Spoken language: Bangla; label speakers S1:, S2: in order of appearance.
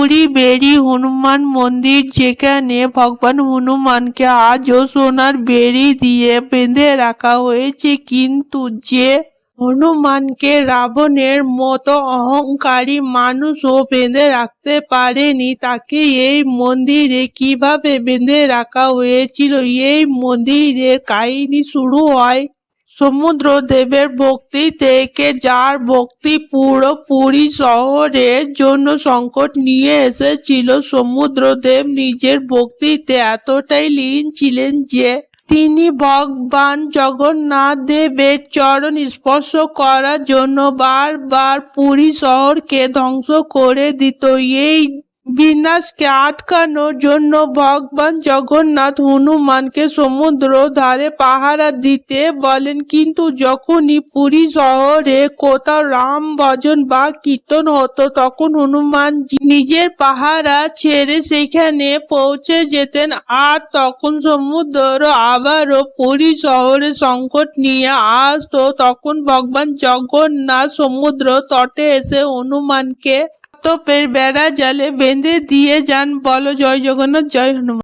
S1: পুরী বেড়ি হনুমান মন্দির, যেখানে ভগবান হনুমানকে আজও সোনার বেড়ি দিয়ে বেঁধে রাখা হয়েছে। কিন্তু যে হনুমানকে রাবণের মতো অহংকারী মানুষও বেঁধে রাখতে পারেনি, তাকে এই মন্দিরে কিভাবে বেঁধে রাখা হয়েছিল? এই মন্দিরের কাহিনী শুরু হয় সমুদ্রদেবের ভক্তি থেকে, যার ভক্তি পুরো পুরী শহরের জন্য সংকট নিয়ে এসেছিল। সমুদ্রদেব নিজের ভক্তিতে এতটাই লীন ছিলেন যে তিনি ভগবান জগন্নাথ দেবের চরণ স্পর্শ করার জন্য বারবার পুরী শহরকে ধ্বংস করে দিত। এই বিনাশকে আটকানোর জন্য ভগবান জগন্নাথ হনুমানকে সমুদ্র ধারে পাহারা দিতে বলেন। কিন্তু যখনই পুরী শহরে কোথাও রাম ভজন বা কীর্তন হতো, তখন হনুমান নিজের পাহারা ছেড়ে সেখানে পৌঁছে যেতেন। আর তখন সমুদ্র আবারও পুরী শহরে সংকট নিয়ে আসতো। তখন ভগবান জগন্নাথ সমুদ্র তটে এসে হনুমানকে তপের বেড়া জালে বেঁধে দিয়ে যান। বলো জয় জগন্নাথ, জয় হনুমান।